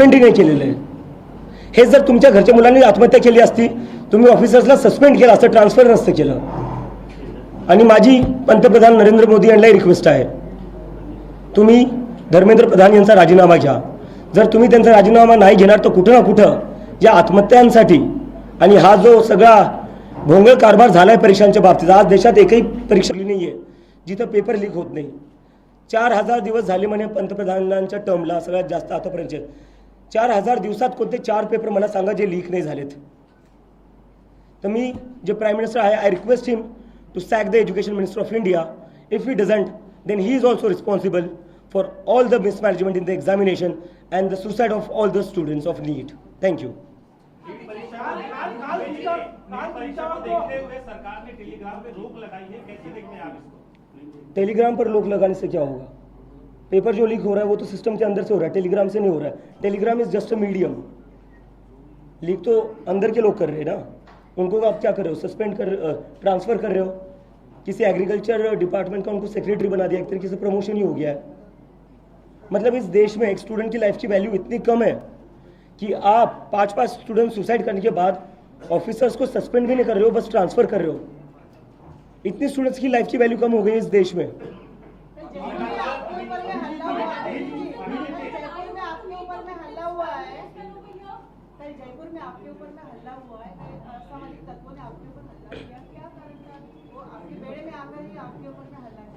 सस्पेंडही नाही केलेलं आहे. हे जर तुमच्या घरच्या मुलांनी आत्महत्या केली असती, तुम्ही ऑफिसर्सला सस्पेंड केलं असतं, ट्रान्सफर नसतं केलं. आणि माझी पंतप्रधान नरेंद्र मोदी यांनाही रिक्वेस्ट आहे, तुम्ही धर्मेंद्र प्रधान यांचा राजीनामा घ्या. जर तुम्ही त्यांचा राजीनामा नाही घेणार तर कुठं ना कुठं या आत्महत्यांसाठी आणि हा जो सगळा भोंगळ कारभार झालाय परीक्षांच्या बाबतीत, आज देशात एकही परीक्षा नाही आहे जिथं पेपर लीक होत नाही. 4000 दिवस झाले म्हणे पंतप्रधानांच्या टर्मला, सगळ्यात जास्त आतापर्यंत. 4000 दिवसात कोणते 4 पेपर मला सांगा जे लीक नाही झालेत. तर मी जे प्राईम मिनिस्टर आहे, I request him to sack the education minister of India. If he doesn't, then he is also responsible for all the mismanagement in the examination and the suicide of all the students of NEET. Thank you. Telegram पर रोक लगाने से क्या होगा? Paper जो leak हो रहा है वो तो सिस्टम के अंदर से हो रहा है, टेलीग्राम से नहीं हो रहा है. Telegram is just a medium. Leak तो अंदर के लोग कर रहे हैं ना, उनको आप क्या कर रहे हो? सस्पेंड कर, ट्रांसफर कर रहे हो. किसी एग्रीकल्चर डिपार्टमेंट का उनको सेक्रेटरी बना दिया, एक तरीके से प्रमोशन ही हो गया है. मतलब इस देश में एक स्टूडेंट की लाइफ की वैल्यू इतनी कम है कि आप 5 स्टूडेंट सुसाइड करने के बाद ऑफिसर्स को सस्पेंड भी नहीं कर रहे हो, बस ट्रांसफर कर रहे हो. इतनी स्टूडेंट्स की लाइफ की वैल्यू कम हो गई इस देश में.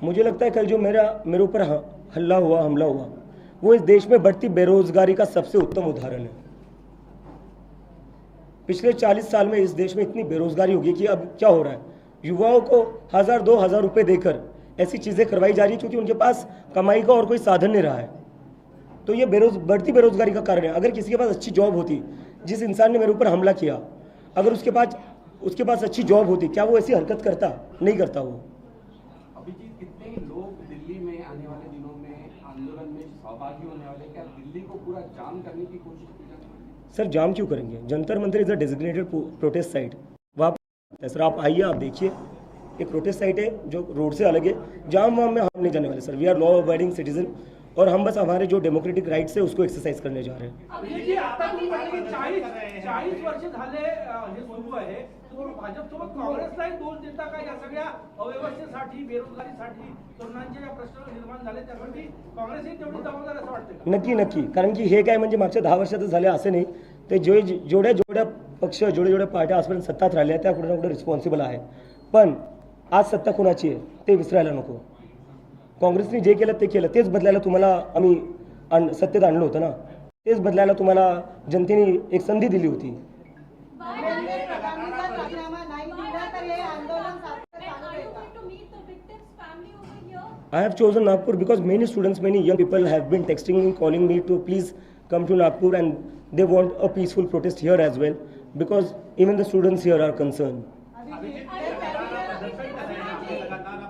मुझे लगता है कल जो मेरे ऊपर हमला हुआ वो इस देश में बढ़ती बेरोजगारी का सबसे उत्तम उदाहरण है. पिछले 40 साल में इस देश में इतनी बेरोजगारी होगी कि अब क्या हो रहा है, युवाओं को 1000-2000 रुपए देकर ऐसी चीजें करवाई जा रही है क्योंकि उनके पास कमाई का और कोई साधन नहीं रहा है. तो ये बढ़ती बेरोजगारी का कारण है. अगर किसी के पास अच्छी जॉब होती, जिस इंसान ने मेरे ऊपर हमला किया, अगर उसके पास अच्छी जॉब होती, क्या वो ऐसी हरकत करता? नहीं करता वो. अभिजीत, कितने लोग दिल्ली में आने वाले दिनों में आंदोलन में सहभागी होने वाले, क्या दिल्ली को पूरा जाम करने की कोशिश की जा रही है? सर जाम क्यों करेंगे? Jantar Mantar is a designated protest site. वहाँ सर आप आइए, आप देखिए, एक प्रोटेस्ट साइट है जो रोड से अलग है. जाम वाम में हम नहीं जाने वाले sir. We are law abiding citizen और हम बस हमारे जो डेमोक्रेटिक राइट्स है उसको एक्सरसाइज करने जा रहे हैं. 40 वर्ष झाले हे सुरू आहे. भाजपसोबत काँग्रेसलाही दोष देता का या सगळ्या अव्यवस्थेसाठी, बेरोजगारीसाठी, तरुणांचे ज्या प्रश्न निर्माण झाले त्यासाठी काँग्रेसही तेवढी जबाबदार असं वाटतं? नक्की. कारण की हे काय म्हणजे मागच्या 10 वर्षातच झाले असं नाही. ते जेवढ्या पक्ष, जेवढ्या पार्ट्या आजपर्यंत सत्तात राहिल्या त्या कुठे ना कुठे रिस्पॉन्सिबल आहे. पण आज सत्ता कोणाची आहे ते विसरायला नको. काँग्रेसने जे केलं ते केलं, तेच बदलायला तुम्हाला आम्ही सत्तेत आणलं होतं ना. तेच बदलायला तुम्हाला जनतेने एक संधी दिली होती. I have chosen Nagpur because many students, many young people have been texting me, calling me to please come to Nagpur, and they want a peaceful protest here as well because even the students here are concerned.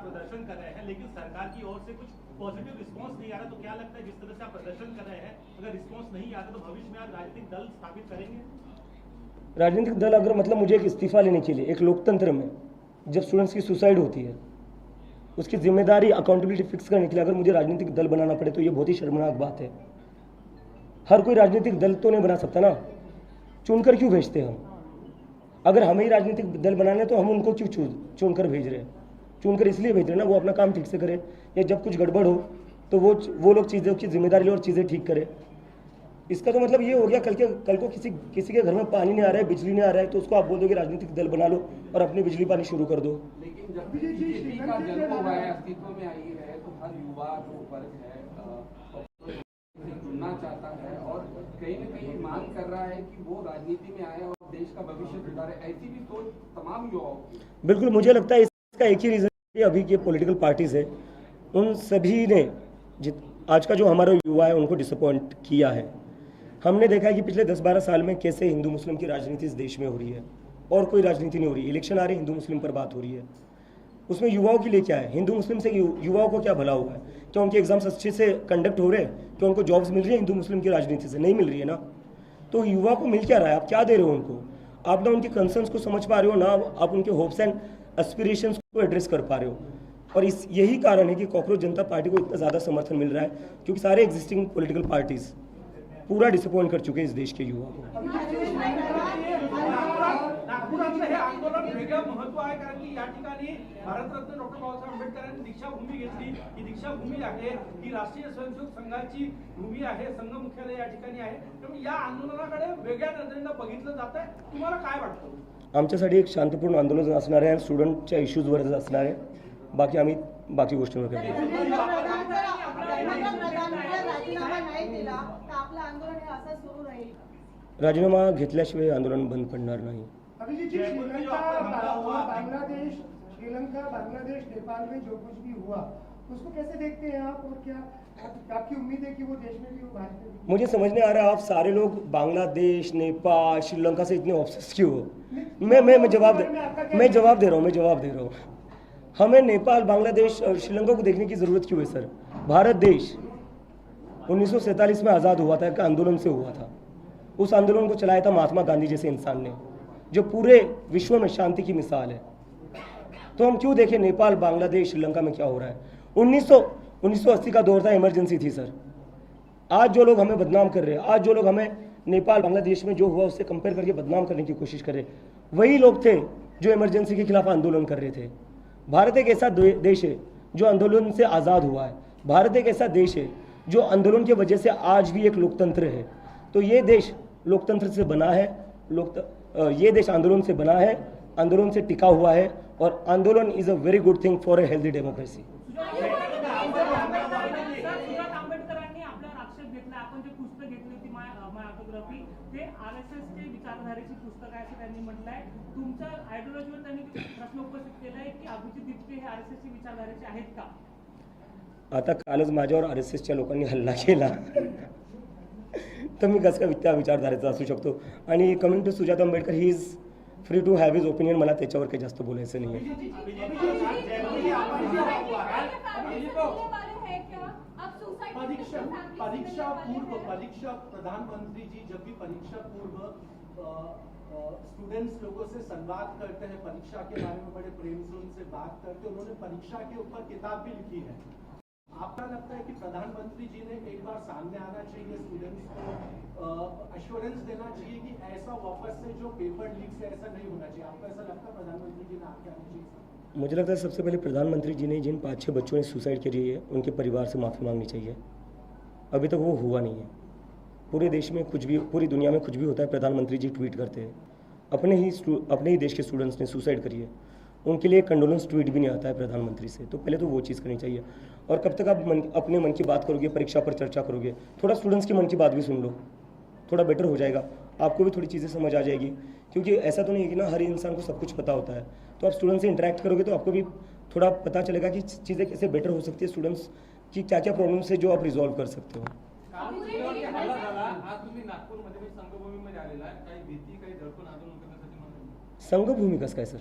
प्रदर्शन कर रहे हैं लेकिन सरकार की ओर से कुछ positive response नहीं आ रहा, तो क्या लगता है जिस तरह से आप प्रदर्शन कर रहे हैं, अगर रिस्पांस नहीं आता तो भविष्य में आप राजनीतिक दल स्थापित करेंगे? राजनीतिक दल अगर मतलब मुझे एक इस्तीफा लेने के लिए, एक लोकतंत्र में जब स्टूडेंट्स की सुसाइड होती है उसकी जिम्मेदारी, अकाउंटेबिलिटी फिक्स करने के लिए अगर मुझे राजनीतिक दल बनाना पड़े तो ये बहुत ही शर्मनाक बात है. हर कोई राजनीतिक दल तो नहीं बना सकता ना. चुनकर क्यों भेजते हम? अगर हमें ही राजनीतिक दल बनाना है तो हम उनको क्यों चुनकर भेज रहे हैं? चुनकर इसलिए भेज रहे हैं ना वो अपना काम ठीक से करे, या जब कुछ गड़बड़ हो तो वो लोग चीज़ों की जिम्मेदारी ले और चीज़ें ठीक करें. इसका तो मतलब ये हो गया कल को किसी के घर में पानी नहीं आ रहा है, बिजली नहीं आ रहा है, तो उसको आप बोल दो कि राजनीतिक दल बना लो और अपनी बिजली पानी शुरू कर दो. लेकिन जब बीजेपी का जन्म हुआ है, अस्तित्व में आई है, तो हर युवा जो वर्ग है जुड़ना चाहता है और कहीं न कहीं मांग कर रहा है कि वो राजनीति में आए और देश का भविष्य सुधारे. ऐसी भी सोच तमाम युवाओं की. बिल्कुल, मुझे लगता है इसका एक ही रीज़न है, अभी के पॉलिटिकल पार्टीज है उन सभी ने आज का जो हमारा युवा है उनको डिसअपॉइंट किया है. हमने देखा है कि पिछले 10-12 साल में कैसे हिंदू मुस्लिम की राजनीति इस देश में हो रही है और कोई राजनीति नहीं हो रही. इलेक्शन आ रहे हिंदू मुस्लिम पर बात हो रही है. उसमें युवाओं के लिए क्या है? हिंदू मुस्लिम से युवाओं को क्या भला हुआ है? क्या उनके एग्जाम्स अच्छे से कंडक्ट हो रहे हैं? क्या उनको जॉब्स मिल रही है? हिंदू मुस्लिम की राजनीति से नहीं मिल रही है ना. तो युवा को मिल क्या रहा है? आप क्या दे रहे हो उनको? आप ना उनके कंसर्न्स को समझ पा रहे हो, ना आप उनके होप्स एंड एस्पिरेशंस को एड्रेस कर पा रहे हो. और यही कारण है कि कॉकरोच जनता पार्टी को इतना ज़्यादा समर्थन मिल रहा है क्योंकि सारे एग्जिस्टिंग पॉलिटिकल पार्टीज पूरा डिसअपॉइंट कर चुके हैं इस देश के युवा को। नागपुरातलं हे आंदोलन वेगळं महत्व आहे, कारण की या ठिकाणी भारतरत्न डॉक्टर बाबासाहेब आंबेडकरांनी दीक्षाभूमी घेतली. ही दीक्षाभूमी आहे, ही राष्ट्रीय स्वयंसेवक संघाची भूमी आहे, संघ मुख्यालय या ठिकाणी आहे. त्यामुळे या आंदोलनाकडे वेगळ्या नजरेनं बघितलं जात आहे. तुम्हाला काय वाटतं? आमच्यासाठी एक शांतपूर्ण आंदोलन असणार आहे, स्टुडंटच्या इश्यूजवरच असणार आहे. बाकी आम्ही बाकी गोष्टींवर करतो. राजीनामा नाही दिला तर आपलं आंदोलन हे असं सुरू राहील. राजीनामा घेतल्याशिवाय आंदोलन बंद पडणार नाही. अभी जी बांग्लादेश, श्रीलंका, बांग्लादेश, नेपाल में जो कुछ भी हुआ उसको कैसे देखते हैं आप, और क्या आपकी उम्मीद है कि वो देश में भी हो, भारत में भी? मुझे समझ नहीं आ रहा आप सारे लोग बांग्लादेश, नेपाल, श्रीलंका से इतने ऑब्सेस क्यों हो? मैं जवाब दे रहा हूँ. हमें नेपाल, बांग्लादेश और श्रीलंका को देखने की ज़रूरत क्यों है सर? भारत देश 1947 में आज़ाद हुआ था, एक आंदोलन से हुआ था. उस आंदोलन को चलाया था महात्मा गांधी जैसे इंसान ने, जो पूरे विश्व में शांति की मिसाल है. तो हम क्यों देखें नेपाल, बांग्लादेश, श्रीलंका में क्या हो रहा है? 1980 का दौर था, इमरजेंसी थी सर. आज जो लोग हमें बदनाम कर रहे हैं, आज जो लोग हमें नेपाल, बांग्लादेश में जो हुआ उससे कंपेयर करके बदनाम करने की कोशिश कर रहे, वही लोग थे जो इमरजेंसी के खिलाफ आंदोलन कर रहे थे. भारत एक ऐसा देश है जो आंदोलन से आज़ाद हुआ है. भारत एक ऐसा देश है जो आंदोलन की वजह से आज भी एक लोकतंत्र है. तो ये देश लोकतंत्र से बना है, ये देश आंदोलन से बना है, आंदोलन से टिका हुआ है, और आंदोलन is a very good thing for a healthy democracy. आंबेडकरांनी आपल्यावर आक्षेप घेतला, आपण जे पुस्तक घेतली होती माय ऑटोग्राफी, ते आरएसएसचे विचारधारेची पुस्तक आहे असं त्यांनी म्हटलंय. तुमच्या आयडिओलॉजीवर त्यांनी प्रश्न उपस्थित केलाय की अभिजित दिपके हे आरएसएसचे विचारधारेचे आहेत का? आता कालच माझ्यावर आरएसएसच्या लोकांनी हल्ला केला तर मी कसं काय त्या विचारधारेचा असू शकतो? आणि coming to Sujata Ambedkar, he is free to have his opinion. मला त्याच्यावर काही जास्त बोलायचं नाही आहे. परीक्षा प्रधानमंत्री जी जब भी परीक्षा पूर्व स्टूडेंट्स लोगों से संवाद करते हैं, परीक्षा के बारे में बड़े प्रेम से उनसे बात करते हैं. उन्होंने परीक्षा के ऊपर किताब भी लिखी है. आपका लगता है कि प्रधानमंत्री जी ने एक बार सामने आना चाहिए, स्टूडेंट्स को एश्योरेंस देना चाहिए कि ऐसा वापस से जो पेपर लीक से ऐसा नहीं होना चाहिए? आपको ऐसा लगता है प्रधानमंत्री जी ने आगे आना चाहिए? मुझे लगता है सबसे पहले प्रधानमंत्री जी ने जिन 5-6 बच्चों ने सुसाइड करी है उनके परिवार से माफ़ी मांगनी चाहिए. अभी तक वो हुआ नहीं है. पूरे देश में कुछ भी, पूरी दुनिया में कुछ भी होता है, प्रधानमंत्री जी ट्वीट करते हैं. अपने ही देश के स्टूडेंट्स ने सुसाइड करी है, उनके लिए कंडोलेंस ट्वीट भी नहीं आता है प्रधानमंत्री से. तो पहले तो वो चीज़ करनी चाहिए. और कब तक आप अपने मन की बात करोगे, परीक्षा पर चर्चा करोगे? थोड़ा स्टूडेंट्स की मन की बात भी सुन लो, थोड़ा बेटर हो जाएगा. आपको भी थोड़ी चीज़ें समझ आ जाएगी, क्योंकि ऐसा तो नहीं है कि ना हर इंसान को सब कुछ पता होता है. तो आप स्टूडेंट्स से इंटरेक्ट करोगे तो आपको भी थोड़ा पता चलेगा कि चीज़ें कैसे बेटर हो सकती है, स्टूडेंट्स की क्या क्या प्रॉब्लम्स है जो आप रिजॉल्व कर सकते हो. आज तुम्ही नागपूरमध्ये संघभूमीमध्ये आलेला आहे, काही भीती, काही दडपण आंदोलन करण्यासाठी? संघभूमी कसं काय सर?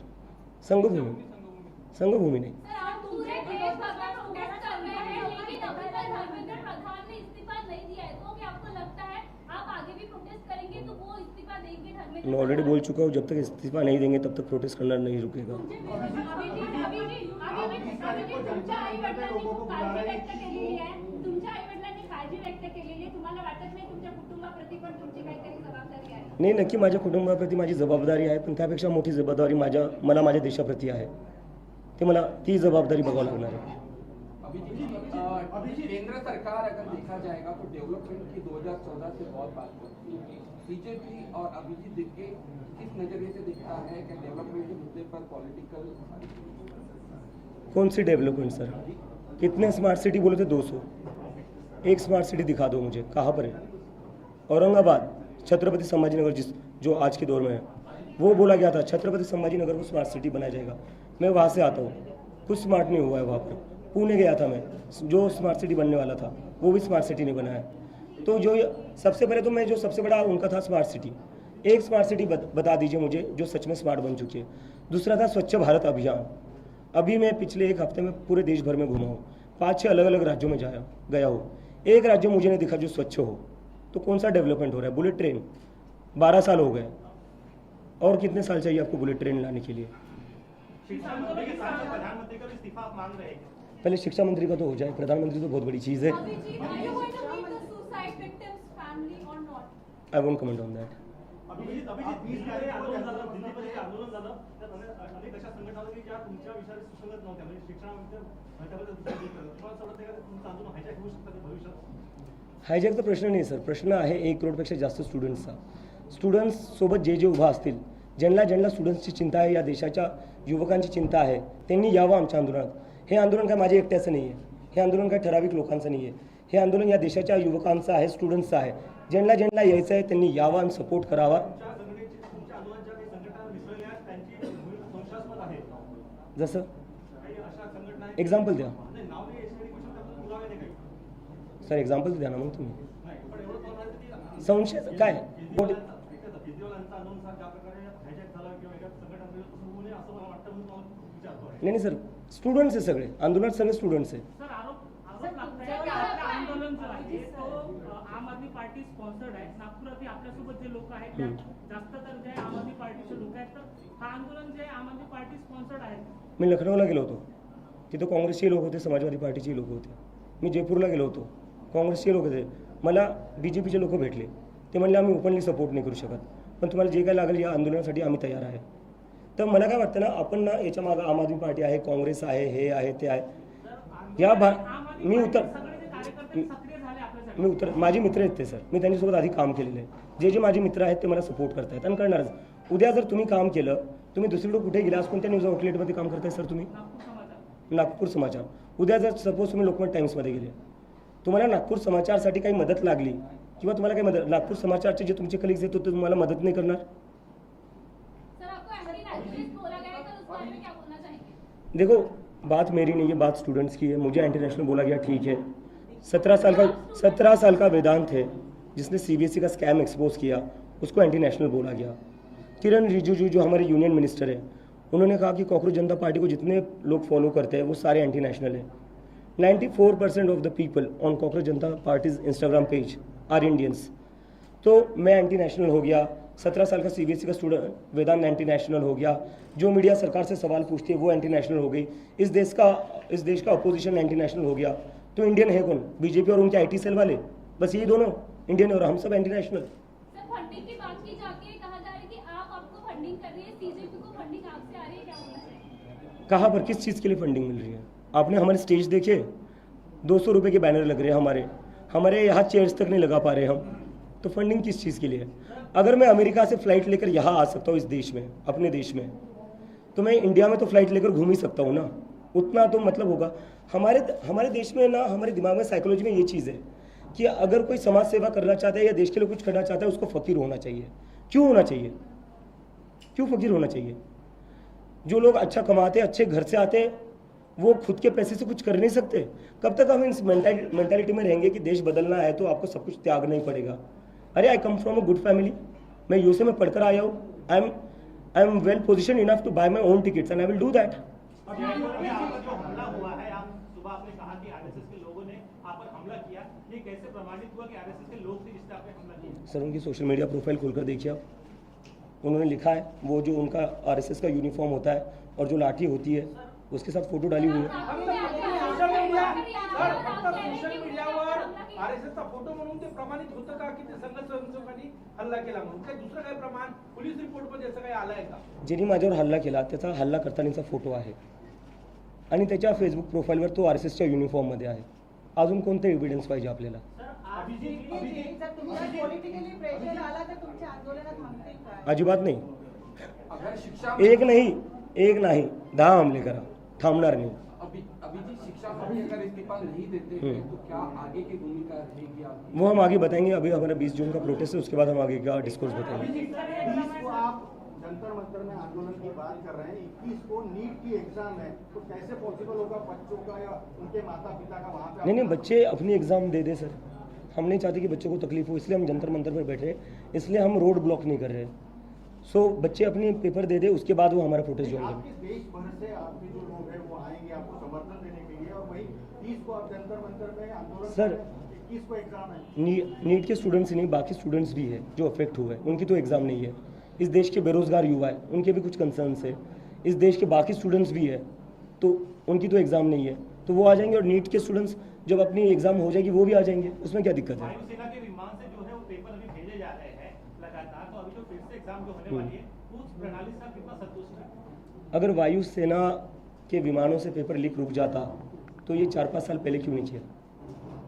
संघभूमी नाही. पूरे देश भर में प्रोटेस्ट कर रहे हैं, लेकिन अभी तक धर्मेंद्र प्रधान ने इस्तीफा नहीं दिया है. तो क्या आपको लगता है आप आगे भी प्रोटेस्ट करेंगे तो वो इस्तीफा देंगे धर्मेंद्र? मैं ऑलरेडी बोल चुका हूँ, जब तक इस्तीफा नहीं देंगे तब तक प्रोटेस्ट करना नहीं रुकेगा. तुमच्या आई-वडिलांनी खूप काळजी व्यक्त केलेली आहे, तुमच्या आई-वडिलांनी काळजी व्यक्त केलेली आहे. तुम्हाला वाटत नाही तुमच्या कुटुंबाप्रती पण तुमची काहीतरी जबाबदारी आहे? नाही, नक्की माझ्या कुटुंबाप्रती माझी जबाबदारी आहे, पण त्यापेक्षा मोठी जबाबदारी मला माझ्या देशाप्रती आहे. ते मला ती जबाबदारी बघावं लागणार आहे. अभी केंद्र सरकार अगर देखा जाएगा तो डेवलपमेंट की 2014 से बहुत बात करती है. बीजेपी और अभिजीत दिपके किस नजरिए से दिखता है कि डेवलपमेंट के मुद्दे पर पॉलिटिकल? कौन सी डेवलपमेंट सर? कितने स्मार्ट सिटी बोले थे? 200. एक स्मार्ट सिटी दिखा दो मुझे, कहाँ पर है? औरंगाबाद, छत्रपति संभाजी नगर, जो आज के दौर में है, वो बोला गया था छत्रपति संभाजी नगर को स्मार्ट सिटी बनाया जाएगा. मैं वहाँ से आता हूँ, कुछ स्मार्ट नहीं हुआ है वहाँ पर. पुणे गया था मैं, जो स्मार्ट सिटी बनने वाला था वो भी स्मार्ट सिटी नहीं बना है. तो जो सबसे पहले तो मैं जो सबसे बड़ा उनका था स्मार्ट सिटी, एक स्मार्ट सिटी बता दीजिए मुझे जो सच में स्मार्ट बन चुकी है. दूसरा था स्वच्छ भारत अभियान. अभी मैं पिछले एक हफ्ते में पूरे देश भर में घूमा हूँ, 5-6 अलग अलग राज्यों में गया हूँ. एक राज्य मुझे नहीं दिखा जो स्वच्छ हो. तो कौन सा डेवलपमेंट हो रहा है? बुलेट ट्रेन 12 साल हो गए, और कितने साल चाहिए आपको बुलेट ट्रेन लाने के लिए? शिक्षा मंत्री के साथ प्रधानमंत्री का इस्तीफा आप मांग रहे हैं? पहले शिक्षा मंत्री का तो हो जाए, प्रधानमंत्री तो बहुत बड़ी चीज़ है. family or not? I won't comment on that. Abhijit 20 तारीख को दिल्लीमध्ये जे आंदोलन झालं त्यात अनेक अशा संघटना होत्या की ज्या तुमच्या विचाराशी सुसंगत नव्हत्या, म्हणजे शिक्षणामध्ये घटकाबद्दल तुम्हाला असं वाटतं का तुमचं आंदोलन हायजॅक होऊ शकतं का भविष्यात? हायजॅकचा प्रश्न नाही सर, प्रश्न आहे 1 करोडपेक्षा जास्त स्टुडंट्सचा. स्टुडंट्ससोबत जे उभा असतील, ज्यांना स्टुडंट्सची चिंता आहे, या देशाच्या युवकांची चिंता आहे, त्यांनी यावं आमच्या आंदोलनात. हे आंदोलन काय माझे एकट्याचं नाही आहे, हे आंदोलन काय ठराविक लोकांचं नाही आहे, हे आंदोलन या देशाच्या युवकांचं आहे, स्टुडंट्सचं आहे. ज्यांना यायचं आहे त्यांनी यावं आणि सपोर्ट करावा. तुमच्या आंदोलनाच्या काही संघटना मिसळल्या आहेत, त्यांची भूमिका संशयास्पद आहे. जसं काही अशा संघटना आहेत, एक्झाम्पल द्या नाही नाव नाही याच्यासाठी गोष्ट त्यातून पुरावे नाही काही. सर, एक्झाम्पल द्या ना मग तुम्ही. नाही, पण एवढं म्हणायचं की संशय काय केजरीवालांचा आंदोलन ज्या प्रकारे हायजॅक झाला किंवा एका संघटनांमध्ये तसं होऊ नये असं मला वाटतं, म्हणून तुम्हाला विचारतो आहे. नाही सर, स्टुडंट्स आहे सगळे, आंदोलनात सगळे स्टुडंट्स आहे. सर, आरोप लागतोय की आपलं आंदोलन जो आहे तो आम आदमी पार्टी स्पॉन्सर्ड आहे. नागपुरात आपल्यासोबत जे लोक आहेत त्यात जास्त तर जे आम आदमी पार्टीचे लोक आहेत, तर हा आंदोलन जे आम आदमी पार्टी स्पॉन्सर्ड आहे. मी लखनौला गेलो होतो, तिथं काँग्रेसचे लोक होते, समाजवादी पार्टीचे लोक होते. मी जयपूरला गेलो होतो, काँग्रेसचे लोक होते. मला BJPचे लोक भेटले, ते म्हणले आम्ही ओपनली सपोर्ट नाही करू शकत, पण तुम्हाला जे काय लागेल या आंदोलनासाठी आम्ही तयार आहे. तर मला काय वाटतं ना, आपण ना याच्या मागं आम आदमी पार्टी आहे, काँग्रेस आहे, हे आहे, ते आहे. माझे मित्र आहेत ते सर, मी त्यांच्यासोबत आधी काम केलेलं आहे. जे माझे मित्र आहेत ते मला सपोर्ट करतायत आणि करणारच. उद्या जर तुम्ही काम केलं, तुम्ही दुसरीकडे कुठे गेला, आज कोणत्या न्यूज आउटलेटमध्ये काम करताय सर तुम्ही? नागपूर समाचार. उद्या जर सपोज तुम्ही लोकमत टाइम्समध्ये गेले, तुम्हाला नागपूर समाचारसाठी काही मदत लागली किंवा तुम्हाला काही मदत, नागपूर समाचारचे जे तुमचे कलिग्स आहेत ते तुम्हाला मदत नाही करणार. सर, आपको एंटी नेशनलिस्ट बोला गया है, तो उस बारे में क्या बोलना चाहेंगे? देखो, बात मेरी नहीं है, बात स्टूडेंट्स की है. मुझे इंटरनेशनल बोला गया, ठीक है. 17 साल का वेदांत है जिसने CBSE का स्कैम एक्सपोज किया, उसको एंटी नेशनल बोला गया. किरण रिजिजू जो हमारे यूनियन मिनिस्टर है, उन्होंने कहा कि कॉकरोच जनता पार्टी को जितने लोग फॉलो करते हैं वो सारे एंटी नेशनल हैं. 94% of the people on cockroach Janata party's Instagram page are Indians. तो मैं एंटी नेशनल हो गया, 17 साल का CBSE का स्टूडेंट वेदांत एंटी नेशनल हो गया, जो मीडिया सरकार से सवाल पूछती है वो एंटी नेशनल हो गई, इस देश का अपोजिशन एंटी नेशनल हो गया. तो इंडियन है कौन? BJP और उनके IT सेल वाले, बस यही दोनों इंडियन है और हम सब एंटी नेशनल. सर, फंडिंग की बात की जाके कहा जा रहा है कि आपको फंडिंग कर रही है, CJP को फंडिंग आपसे आ रही है, क्या होना चाहिए? कहाँ पर, किस चीज़ के लिए फंडिंग मिल रही है? आपने हमारे स्टेज देखे, 200 रुपये के बैनर लग रहे हैं हमारे यहाँ चेयर्स तक नहीं लगा पा रहे हम. तो फंडिंग किस चीज़ के लिए है? अगर मैं अमेरिका से फ्लाइट लेकर यहाँ आ सकता हूँ इस देश में, अपने देश में, तो मैं इंडिया में तो फ्लाइट लेकर घूम ही सकता हूँ ना. उतना तो मतलब होगा. हमारे देश में ना, हमारे दिमाग में, साइकोलॉजी में ये चीज़ है कि अगर कोई समाज सेवा करना चाहता है या देश के लिए कुछ करना चाहता है, उसको फ़कीर होना चाहिए. क्यों होना चाहिए? क्यों फ़कीर होना चाहिए? जो लोग अच्छा कमाते, अच्छे घर से आते, वो खुद के पैसे से कुछ कर नहीं सकते. कब तक हम इस मेंटालिटी में रहेंगे कि देश बदलना है तो आपको सब कुछ त्यागना ही पड़ेगा? अरे, I come from a good family. मैं USA में पढ़कर आया हूँ. I am well position enough to buy my own tickets and I will do that. अभी आपका जो हमला हुआ है, आप सुबह आपने कहा कि RSS के लोगों ने आप पर हमला किया, ये कैसे प्रमाणित हुआ कि RSS के लोग थे जिसने आप पे हमला किया? सर, उनकी सोशल मीडिया प्रोफाइल खोलकर देखिए आप. उन्होंने लिखा है, वो जो उनका RSS का यूनिफॉर्म होता है और जो लाठी होती है उसके साथ फोटो डाली हुई है. सोशल मीडियावर RSSचा फोटो म्हणून ते प्रमाणित होतं का की ते संघ स्वयंसेवकांनी हल्ला केला म्हणून? काही दुसरं काही प्रमाण पोलीस रिपोर्टमध्ये असं काही आलंय का? ज्यांनी माझ्यावर हल्ला केला त्याचा हल्ला करतानाचा फोटो आहे आणि त्याच्या फेसबुक प्रोफाईलवर तो RSSच्या युनिफॉर्ममध्ये आहे. अजून कोणतं एव्हिडन्स पाहिजे आपल्याला? पॉलिटिकली प्रेशर आला तर तुमच्या आंदोलनात थांबतील का? अजिबात नाही. अगर शिक्षा एक नहीं 10 हमले करा, थांबणार नाही. अभिजीत, शिक्षा मंत्री अगर इस्तीफा नहीं देते हैं तो क्या आगे की भूमिका रहेगी आपकी? वो हम आगे बताएंगे. अभी हमारा 20 जून का प्रोटेस्ट है, उसके बाद हम आगे का डिस्कोर्स बताएंगे. 20 को आप जंतर मंतर में आंदोलन की बात कर रहे हैं, 21 को नीट की एग्जाम है, तो कैसे पॉसिबल होगा बच्चों का या उनके माता पिता का वहाँ पे? नहीं, बच्चे अपनी एग्जाम दे दे सर. हम नहीं चाहते कि बच्चों को तकलीफ हो, इसलिए हम जंतर मंतर पर बैठे, इसलिए हम रोड ब्लॉक नहीं कर रहे. सो बच्चे अपनी पेपर दे दे, उसके बाद वो हमारा प्रोटेस्ट ज्वाइन करें. देश भर से आपके जो लोग हैं वो आएंगे आपको समर्थन देने के लिए, और वही 30 को आप जंतर मंतर में आंदोलन सर, 21 को एग्जाम है. नीट के स्टूडेंट्स ही नहीं, बाकी स्टूडेंट्स भी है जो अफेक्ट हुए, उनकी तो एग्ज़ाम नहीं है. इस देश के बेरोजगार युवा है, उनके भी कुछ कंसर्न्स है. इस देश के बाकी स्टूडेंट्स भी है, तो उनकी तो एग्ज़ाम नहीं है, तो वो आ जाएंगे. और नीट के स्टूडेंट्स जब अपनी एग्ज़ाम हो जाएगी वो भी आ जाएंगे, उसमें क्या दिक्कत है? वायुसेना के विमान से जो है वो पेपर अभी भेजे जा रहे हैं लगातार, तो अभी जो फिर से एग्जाम जो होने वाली है उस प्रणाली से आप कितना संतुष्ट हैं? अगर वायुसेना के विमानों से पेपर लीक रुक जाता तो ये 4-5 साल पहले क्यों नहीं किया?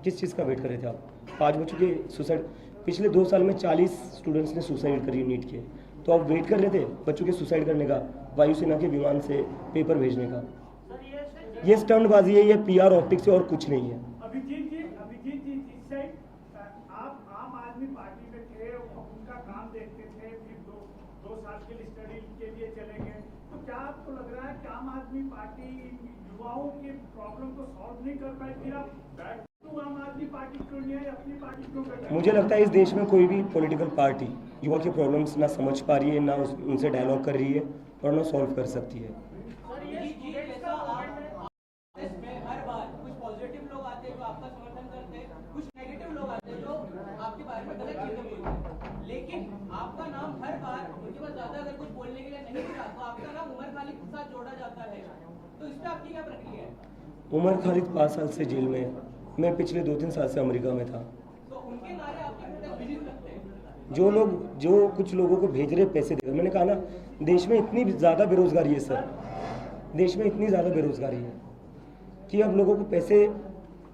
किस चीज़ का वेट कर रहे थे आप? 5 बच्चों के सुसाइड, पिछले 2 साल में 40 स्टूडेंट्स ने सुसाइड करी नीट के, तो आप वेट कर रहे थे बच्चों के सुसाइड करने का, वायुसेना के विमान से पेपर भेजने का? ये स्टंटबाजी है, ये PR ऑप्टिक्स है और कुछ नहीं है। अभिजीत जी जिस साइड आप आम आदमी पार्टी में थे, उनका काम देखते थे, फिर दो साल के लिए स्टडी के लिए चले गए, तो क्या आपको लग रहा है कि आम आदमी पार्टी युवाओं के प्रॉब्लम को सॉल्व नहीं कर पाए, फिर आप बैठ तो आम आदमी पार्टी क्यों नहीं है, अपनी पार्टी क्यों कर? मुझे लगता है इस देश में कोई भी पॉलिटिकल पार्टी युवा के प्रॉब्लम्स ना समझ पा रही है, ना उनसे डायलॉग कर रही है और ना सॉल्व कर सकती है। हर बार कुछ पॉजिटिव लोग आते हैं जो आपका समर्थन करते हैं, कुछ नेगेटिव लोग आते हैं जो आपके बारे में गलत चीजें बोलते हैं, लेकिन आपका नाम हर बार उनके पास ज्यादा अगर कुछ बोलने के लिए नहीं मिला तो आपका नाम उमर खालिद के साथ जोड़ा जाता है, तो इस पर आपकी क्या प्रक्रिया है? उमर खालिद 5 साल से जेल में है, मैं पिछले 2-3 साल से अमेरिका में था। तो उनके नारे आपके प्रोटेस्ट विजिट लगते हैं? जो कुछ लोगों को भेज रहे पैसे देकर, मैंने कहा ना देश में इतनी ज़्यादा बेरोजगारी है सर, देश में इतनी ज़्यादा बेरोजगारी है कि अब लोगों को पैसे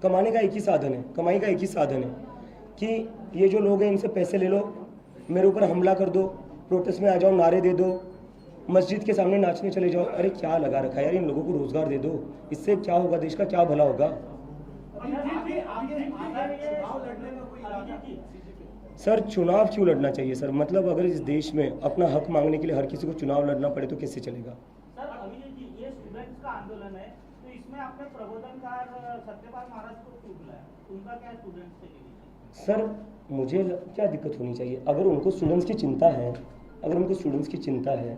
कमाने का एक ही साधन है, कमाई का एक ही साधन है कि ये जो लोग हैं इनसे पैसे ले लो, मेरे ऊपर हमला कर दो, प्रोटेस्ट में आ जाओ, नारे दे दो, मस्जिद के सामने नाचने चले जाओ। अरे क्या लगा रखा है यार, इन लोगों को रोजगार दे दो, इससे क्या होगा, देश का क्या भला होगा? सर चुनाव क्यों लड़ना चाहिए सर? मतलब अगर इस देश में अपना हक मांगने के लिए हर किसी को चुनाव लड़ना पड़े तो कैसे चलेगा? सर अभिजीत जी, ये स्टूडेंट्स का आंदोलन है, तो इसमें आपने प्रबोधनकार सत्यपाल महाराज को क्यों बुलाया? उनका क्या स्टूडेंट्स से लेगी? सर मुझे क्या दिक्कत होनी चाहिए? अगर उनको स्टूडेंट्स की चिंता है, अगर उनको स्टूडेंट्स की चिंता है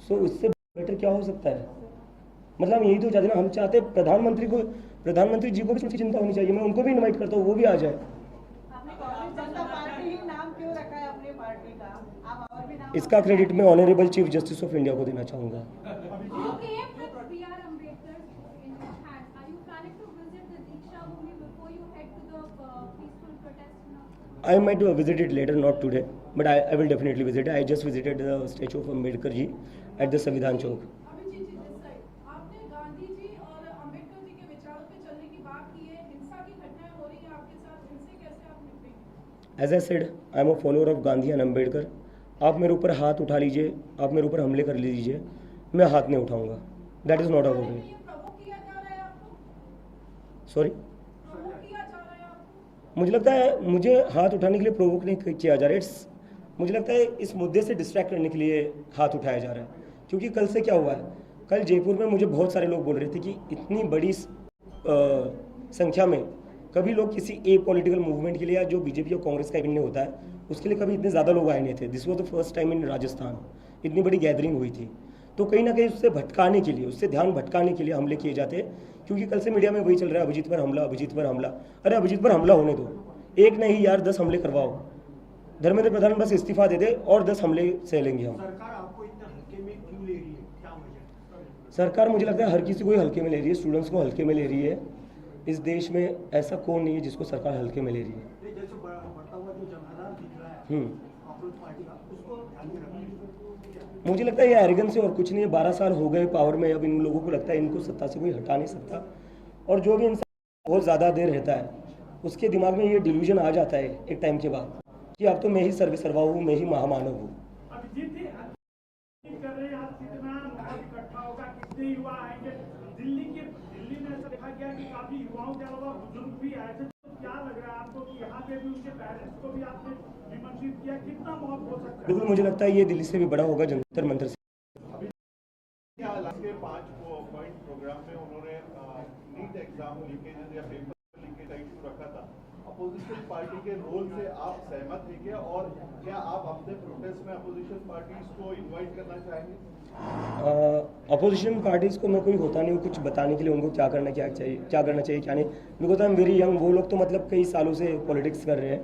तो इससे बेटर क्या हो सकता है? मतलब यही तो चाहते ना, हम चाहते प्रधानमंत्री जी को भी उनकी चिंता होनी चाहिए, मैं उनको भी इनवाइट करता हूँ, वो भी आ जाए। आपने कांग्रेस जनता पार्टी ही नाम क्यों रखा है अपनी पार्टी का? आप और भी नाम इसका क्रेडिट मैं honourable chief justice of India को देना चाहूँगा। You came with B.R. Ambedkar in your hand. Are you planning to visit the Diksha Bhumi before you head to the peaceful protest now? I might visit it later, not today, but I will definitely visit it. I just visited the statue of Ambedkar ji at the Sanvidhan Chowk. Abhijit ji this side, आपने गांधी जी और अंबेडकर जी के विचारों पे चलने की बात की है, हिंसा की घटनाएं हो रही है आपके साथ, इनसे कैसे आप निपटेंगे? As I said, I am a follower of Gandhi and Ambedkar. आप मेरे ऊपर हाथ उठा लीजिए, आप मेरे ऊपर हमले कर लीजिए, मैं हाथ नहीं उठाऊंगा। That is not a way. ये प्रवोक किया जा रहा है आपको? Sorry? प्रवोक किया जा रहा है आपको? मुझे लगता है मुझे हाथ उठाने के लिए प्रोवोक नहीं किया जा रहा है, मुझे लगता है इस मुद्दे से डिस्ट्रैक्ट करने के लिए हाथ उठाया जा रहा है। क्योंकि कल से क्या हुआ है, कल जयपुर में मुझे बहुत सारे लोग बोल रहे थे कि इतनी बड़ी संख्या में कभी लोग किसी एक पॉलिटिकल मूवमेंट के लिए या जो बीजेपी और कांग्रेस का इवेंट होता है उसके लिए कभी इतने ज़्यादा लोग आए नहीं थे। This was the first time in Rajasthan इतनी बड़ी गैदरिंग हुई थी। तो कहीं ना कहीं उससे भटकाने के लिए, उससे ध्यान भटकाने के लिए हमले किए जाते हैं। क्योंकि कल से मीडिया में वही चल रहा है, अभिजीत पर हमला, अभिजीत पर हमला। अरे अभिजीत पर हमला होने दो, एक नहीं यार 10 हमले करवाओ। धर्मेंद्र प्रधान बस इस्तीफा दे दे और 10 हमले सह लेंगे हम। सरकार आपको इतना हल्के में क्यों ले रही है, क्या वजह? सरकार मुझे लगता है हर किसी को ही हल्के में ले रही है, स्टूडेंट्स को हल्के में ले रही है। इस देश में ऐसा कौन नहीं है जिसको सरकार हल्के में ले रही है। जैसे बढ़ता हुआ जो जनाधार दिख रहा है कांग्रेस पार्टी का, उसको ध्यान में रखना। मुझे लगता है ये एरोगेंस से और कुछ नहीं है। 12 साल हो गए पावर में, अब इन लोगों को लगता है इनको सत्ता से कोई हटा नहीं सकता। और जो भी इंसान बहुत ज़्यादा देर रहता है उसके दिमाग में ये डिल्यूजन आ जाता है एक टाइम के बाद कि अब तो मैं ही सर्वसर्वा हूँ, मैं ही महामानव हूँ। अभिजीत जी कर रहे हैं आप, कितना लोग इकट्ठा होगा, कितने युवा आएंगे? दिल्ली में ऐसा देखा गया कि काफी युवाओं के अलावा बुजुर्ग भी आए थे, तो क्या लग रहा है आपको कि यहाँ पे भी उनके पेरेंट्स को भी आपने निमंत्रित किया? कितना मौत हो सकता है? बिल्कुल, मुझे लगता है ये दिल्ली से भी बड़ा होगा, जंतर मंतर से। के 5 पॉइंट प्रोग्राम में उन्होंने नीट एग्जाम लीकेज या पेपर लीकेज का इशू रखा था। अपोजिशन पार्टी के रोल से आप सहमत हैं क्या, और क्या आप अपने प्रोटेस्ट में अपोजिशन पार्टीज को इनवाइट करना चाहेंगे? अपोजिशन पार्टीज़ को मैं कोई होता नहीं हूँ कुछ बताने के लिए उनको क्या करना चाहिए क्या नहीं। Because I am very young. वो लोग तो मतलब कई सालों से पॉलिटिक्स कर रहे हैं।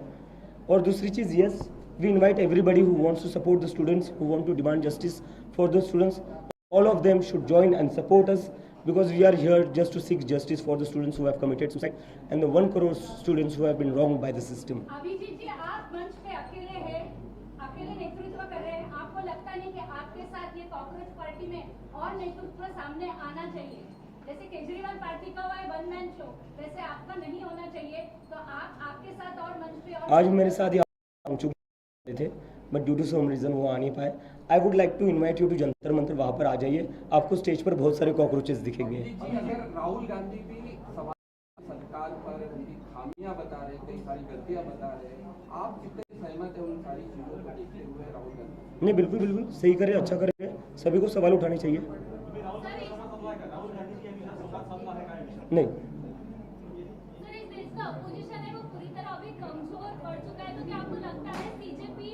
और दूसरी चीज़, yes we invite everybody who wants to support the students, who want to demand justice for the students. All of them should join and support us because we are here just to seek justice for the students who have committed suicide and the 1 crore students who have been wronged by the system. Abhijeet ji, आप मंच पे अकेले हैं, अकेले नेतृत्व कर रहे हैं। आपको लगता नहीं कि आपके साथ ये कॉकरोच पार्टी में और नेतृत्व सामने आना चाहिए? जैसे केजरीवाल पार्टी का हुआ है वन मैन शो, वैसे आपका नहीं होना चाहिए। तो आपके साथ और मंच पे और आज मेरे साथ यहाँ थे, but due to some reason वो आ नहीं पाए। I would like to invite you to Jantar Mantar, वहाँ पर आ जाइए, आपको स्टेज पर बहुत सारे कॉकरोचेस दिखेंगे। जी, अगर राहुल गांधी भी सवाल सरकार पर उनकी खामियां बता रहे, कई सारी गलतियां बता रहे, आप कितने सहमत हैं उन सारी चीजों को देखते हुए राहुल गांधी? नहीं, बिल्कुल बिल्कुल सही करे, अच्छा करे, सभी को सवाल उठाने चाहिए। नहीं, सर, इस देश का अपोजिशन है वो पूरी तरह अभी कमजोर पड़ चुका है, तो क्या आपको लगता है बीजेपी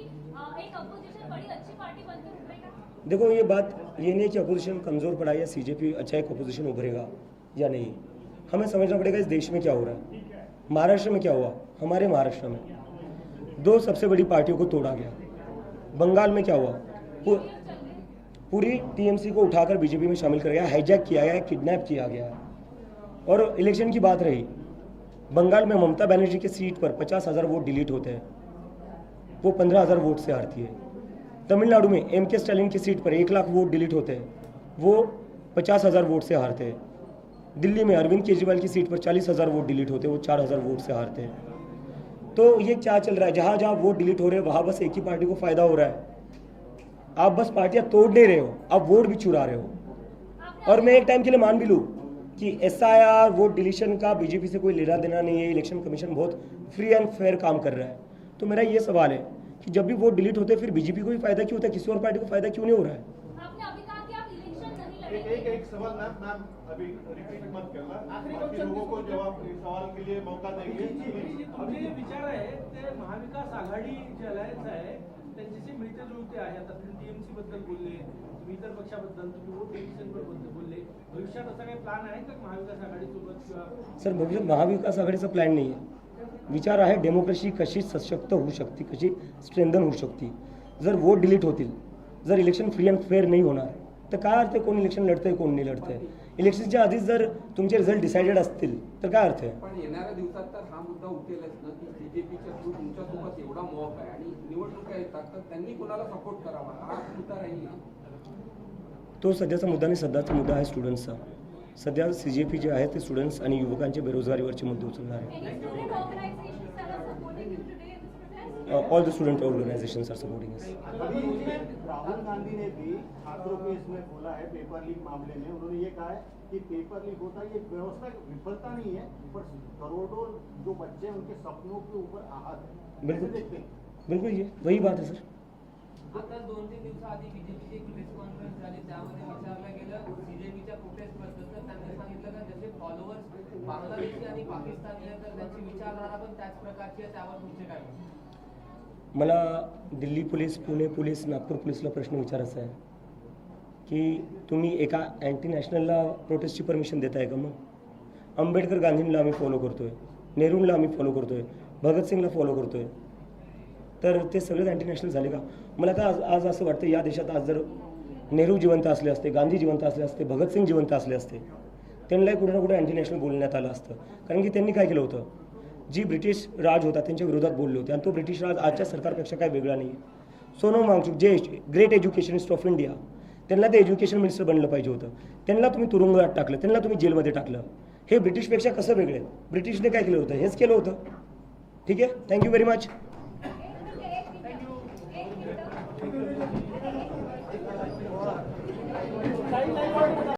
एक अपोजिशन बड़ी अच्छी पार्टी बनकर उभरेगा? देखो ये बात ये नहीं है कि अपोजिशन कमज़ोर पड़ा या सीजेपी अच्छा एक अपोजिशन उभरेगा या नहीं, हमें समझना पड़ेगा इस देश में क्या हो रहा है। महाराष्ट्र में क्या हुआ, हमारे महाराष्ट्र में 2 सबसे बड़ी पार्टियों को तोड़ा गया। बंगाल में क्या हुआ, पूरी टीएमसी को उठाकर बीजेपी में शामिल कर गया, हाईजैक किया गया, किडनैप किया गया। और इलेक्शन की बात रही, बंगाल में ममता बनर्जी की सीट पर 50,000 वोट डिलीट होते हैं, वो 15,000 वोट से हारती है। तमिलनाडु में एम के स्टालिन की सीट पर 1 लाख वोट डिलीट होते हैं, वो 50,000 वोट से हारते हैं। दिल्ली में अरविंद केजरीवाल की सीट पर 40,000 वोट डिलीट होते हैं, वो 4,000 वोट से हारते हैं। तो ये क्या चल रहा है, जहाँ जहाँ वोट डिलीट हो रहे हैं वहाँ बस एक ही पार्टी को फायदा हो रहा है। आप बस पार्टियाँ तोड़ नहीं रहे हो, आप वोट भी चुरा रहे हो। और मैं एक टाइम के लिए मान भी लूँ कि SIR वोट डिलीशन का बीजेपी से कोई लेना देना नहीं है, इलेक्शन कमीशन बहुत फ्री एंड फेयर काम कर रहा है। तो मेरा ये सवाल है कि जब भी वोट डिलीट होते हैं फिर बीजेपी को ही फायदा क्यों होता है, किसी और पार्टी को फायदा क्यों नहीं हो रहा है? आपने अभी कहा कि आप इलेक्शन नहीं लड़ेंगे। एक सवाल मैम अभी रिपीट मत करना, बाकी लोगों को जवाब सवाल के लिए मौका देंगे। तुमचे जे विचार आहे ते महाविकास आघाडी जे अलायन्स आहे त्यांच्याशी मिळते जुळते आहे। आता तुम्ही टीएमसी बद्दल बोलले, तुम्ही इतर पक्षाबद्दल, तुम्ही वोट डिव्हिजन बद्दल बोलले, भविष्यात असा काही प्लॅन आहे का महाविकास आघाडीसोबत किंवा? सर, भविष्यात महाविकास आघाडीचा प्लॅन नाही आहे, विचार आहे डेमोक्रेसी कशी सशक्त होऊ शकते, कशी स्ट्रेंथन होऊ शकते। जर वोट डिलीट होतील, जर इलेक्शन फ्री अँड फेअर नाही होणार तर काय अर्थ आहे कोण इलेक्शन लढतंय कोण नाही लढतंय? इलेक्शनच्या आधीच जर तुमचे रिझल्ट डिसाइडेड असतील तर काय अर्थ आहे? पण येणाऱ्या दिवसात तर हा मुद्दा उठेलच ना की बीजेपीच्या थ्रू तुमच्यासोबत एवढा मॉक आहे आणि निवडणुका येतात तर त्यांनी कोणाला सपोर्ट करावा, हा मुद्दा राहील ना? तो सध्याचा मुद्दा नाही, सध्याचा मुद्दा आहे स्टुडंट्सचा। सध्या CJP जे आहे ते स्टुडंट्स आणि युवकांचे बेरोजगारीवरचे मुद्दे उचलणार आहे। Any student organizations that are supporting you today in this protest? All the student organisations are supporting us. अभी राहुल गांधी ने भी छात्रों को इसमें बोला है पेपर लीक मामले में, उन्होंने ये कहा है कि पेपर लीक होता है ये व्यवस्था विफलता नहीं है, पर करोड़ों जो बच्चे हैं उनके सपनों के ऊपर आहत है। बिल्कुल देखते हैं बिल्कुल, ये वही बात है सर। आता 2-3 दिवसाआधी बीजेपीची एक प्रेस कॉन्फरन्स झाली, त्यामध्ये विचारलं गेलं सीजेपीच्या प्रोटेस्टबद्दल, तर त्यांनी सांगितलं का जसे फॉलोअर्स बांगलादेशी आणि पाकिस्तानी आहेत तर त्यांची विचारधारा पण त्याच प्रकारची आहे, त्यावर तुमचे काय मत? मला दिल्ली पोलीस, पुणे पोलीस, नागपूर पोलीसला प्रश्न विचारायचा आहे की तुम्ही एका अँटी नॅशनलला प्रोटेस्टची परमिशन देताय का? मग आंबेडकर गांधींना आम्ही फॉलो करतोय, नेहरूंना आम्ही फॉलो करतोय, भगतसिंगला फॉलो करतोय, तर ते सगळेच अँटी नॅशनल झाले का? मला का आज असं वाटतं या देशात आज जर नेहरू जिवंत असले असते, गांधी जिवंत असले असते, भगतसिंग जिवंत असले असते, त्यांनाही कुठे ना कुठे अँटी नॅशनल बोलण्यात आलं असतं। कारण की त्यांनी काय केलं होतं, जी ब्रिटिश राज होता त्यांच्या विरोधात बोलले होते आणि तो ब्रिटिश राज आजच्या सरकारपेक्षा काय वेगळा नाही आहे। सोनम वांगचुक जे ग्रेट एज्युकेशनिस्ट ऑफ इंडिया, त्यांना ते एज्युकेशन मिनिस्टर बनलं पाहिजे होतं, त्यांना तुम्ही तुरुंगात टाकलं, त्यांना तुम्ही जेलमध्ये टाकलं। हे ब्रिटिशपेक्षा कसं वेगळे? ब्रिटिशने काय केलं होतं, हेच केलं होतं। ठीक आहे, थँक्यू व्हेरी मच।